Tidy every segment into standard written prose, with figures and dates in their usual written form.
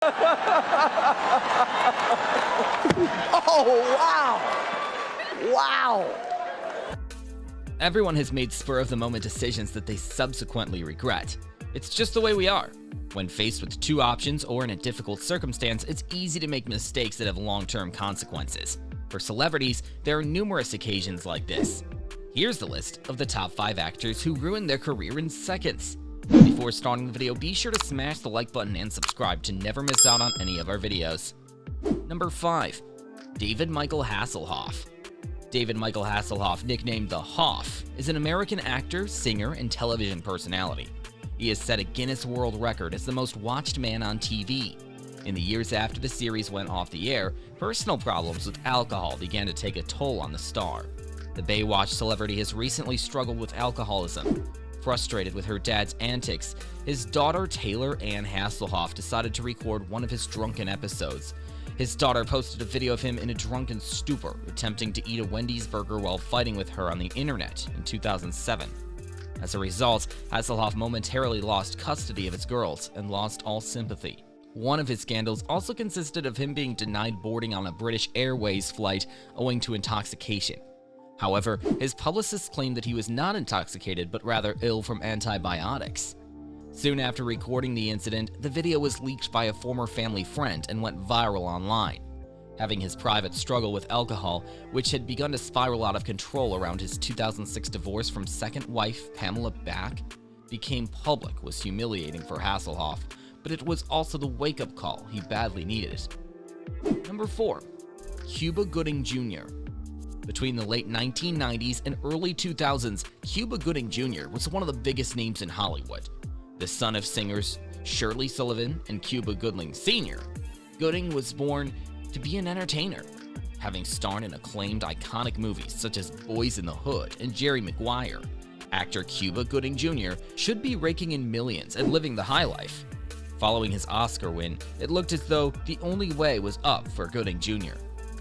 Oh, wow! Wow! Everyone has made spur-of-the-moment decisions that they subsequently regret. It's just the way we are. When faced with two options or in a difficult circumstance, it's easy to make mistakes that have long-term consequences. For celebrities, there are numerous occasions like this. Here's the list of the top 5 actors who ruined their career in seconds. Before starting the video, be sure to smash the like button and subscribe to never miss out on any of our videos. Number 5. David Michael Hasselhoff. David Michael Hasselhoff, nicknamed The Hoff, is an American actor, singer, and television personality. He has set a Guinness World Record as the most watched man on TV. In the years after the series went off the air, personal problems with alcohol began to take a toll on the star. The Baywatch celebrity has recently struggled with alcoholism. Frustrated with her dad's antics, his daughter Taylor Ann Hasselhoff decided to record one of his drunken episodes. His daughter posted a video of him in a drunken stupor, attempting to eat a Wendy's burger while fighting with her on the internet in 2007. As a result, Hasselhoff momentarily lost custody of his girls and lost all sympathy. One of his scandals also consisted of him being denied boarding on a British Airways flight owing to intoxication. However, his publicists claimed that he was not intoxicated but rather ill from antibiotics. Soon after recording the incident, the video was leaked by a former family friend and went viral online. Having his private struggle with alcohol, which had begun to spiral out of control around his 2006 divorce from second wife Pamela Back, became public was humiliating for Hasselhoff, but it was also the wake-up call he badly needed. Number 4. Cuba Gooding Jr. Between the late 1990s and early 2000s, Cuba Gooding Jr. was one of the biggest names in Hollywood. The son of singers Shirley Sullivan and Cuba Gooding Sr., Gooding was born to be an entertainer, having starred in acclaimed iconic movies such as Boys in the Hood and Jerry Maguire. Actor Cuba Gooding Jr. should be raking in millions and living the high life. Following his Oscar win, it looked as though the only way was up for Gooding Jr.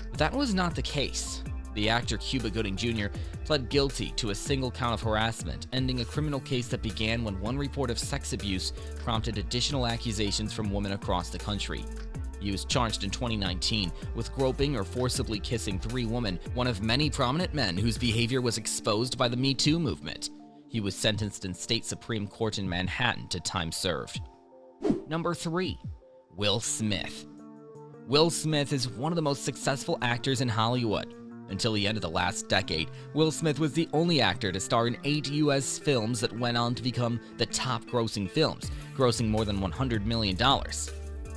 But that was not the case. The actor Cuba Gooding Jr. pled guilty to a single count of harassment, ending a criminal case that began when one report of sex abuse prompted additional accusations from women across the country. He was charged in 2019 with groping or forcibly kissing 3 women, one of many prominent men whose behavior was exposed by the Me Too movement. He was sentenced in state Supreme Court in Manhattan to time served. Number 3. Will Smith. Will Smith is one of the most successful actors in Hollywood. Until the end of the last decade, Will Smith was the only actor to star in 8 U.S. films that went on to become the top-grossing films, grossing more than $100 million.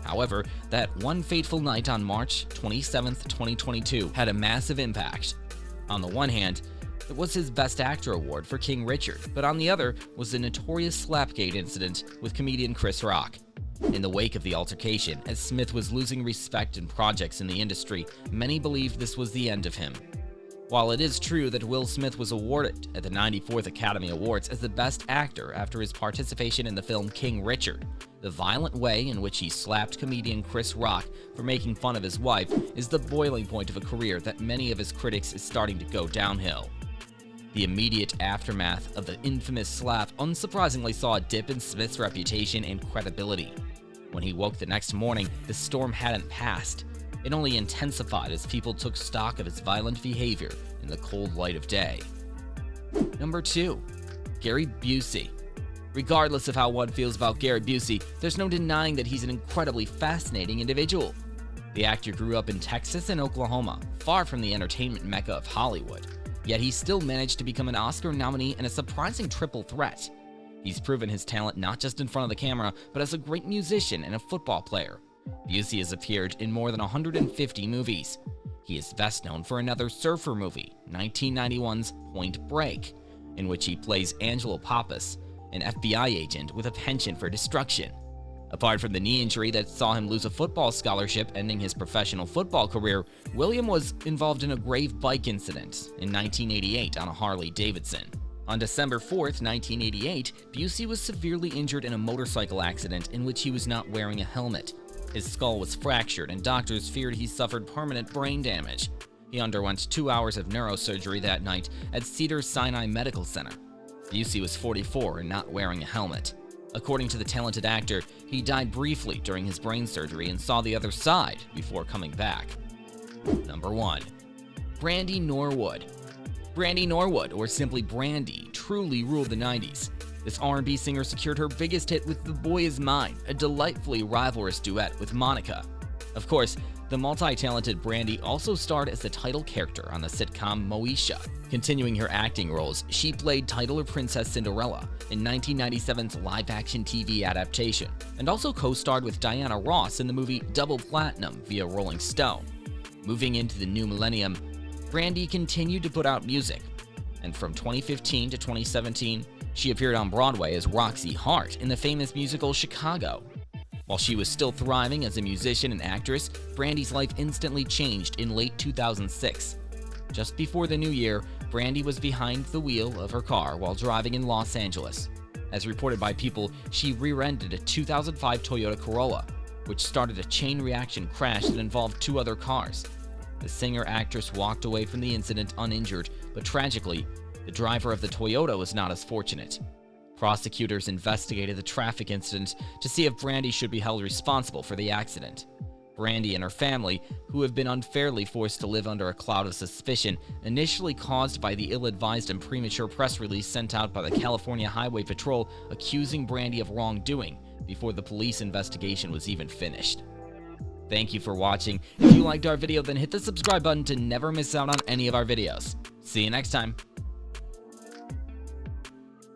However, that one fateful night on March 27, 2022 had a massive impact. On the one hand, it was his Best Actor award for King Richard, but on the other was the notorious Slapgate incident with comedian Chris Rock. In the wake of the altercation, as Smith was losing respect in projects in the industry, many believed this was the end of him. While it is true that Will Smith was awarded at the 94th Academy Awards as the Best Actor after his participation in the film King Richard, the violent way in which he slapped comedian Chris Rock for making fun of his wife is the boiling point of a career that many of his critics is starting to go downhill. The immediate aftermath of the infamous slap unsurprisingly saw a dip in Smith's reputation and credibility. When he woke the next morning, the storm hadn't passed. It only intensified as people took stock of his violent behavior in the cold light of day. Number 2. Gary Busey. Regardless of how one feels about Gary Busey, there's no denying that he's an incredibly fascinating individual. The actor grew up in Texas and Oklahoma, far from the entertainment mecca of Hollywood. Yet he still managed to become an Oscar nominee and a surprising triple threat. He's proven his talent not just in front of the camera, but as a great musician and a football player. Busey has appeared in more than 150 movies. He is best known for another surfer movie, 1991's Point Break, in which he plays Angelo Pappas, an FBI agent with a penchant for destruction. Apart from the knee injury that saw him lose a football scholarship ending his professional football career, William was involved in a grave bike incident in 1988 on a Harley-Davidson. On December 4th, 1988, Busey was severely injured in a motorcycle accident in which he was not wearing a helmet. His skull was fractured and doctors feared he suffered permanent brain damage. He underwent 2 hours of neurosurgery that night at Cedars-Sinai Medical Center. Busey was 44 and not wearing a helmet. According to the talented actor, he died briefly during his brain surgery and saw the other side before coming back. Number 1. Brandy Norwood. Brandy Norwood, or simply Brandy, truly ruled the 90s. This R&B singer secured her biggest hit with The Boy Is Mine, a delightfully rivalrous duet with Monica. Of course, the multi-talented Brandy also starred as the title character on the sitcom Moesha. Continuing her acting roles, she played title Princess Cinderella in 1997's live-action TV adaptation, and also co-starred with Diana Ross in the movie Double Platinum via Rolling Stone. Moving into the new millennium, Brandy continued to put out music, and from 2015 to 2017, she appeared on Broadway as Roxy Hart in the famous musical Chicago. While she was still thriving as a musician and actress, Brandy's life instantly changed in late 2006. Just before the new year, Brandy was behind the wheel of her car while driving in Los Angeles. As reported by People, she rear-ended a 2005 Toyota Corolla, which started a chain reaction crash that involved 2 other cars. The singer-actress walked away from the incident uninjured, but tragically, the driver of the Toyota was not as fortunate. Prosecutors investigated the traffic incident to see if Brandy should be held responsible for the accident. Brandy and her family, who have been unfairly forced to live under a cloud of suspicion, initially caused by the ill-advised and premature press release sent out by the California Highway Patrol accusing Brandy of wrongdoing before the police investigation was even finished. Thank you for watching. If you liked our video, then hit the subscribe button to never miss out on any of our videos. See you next time.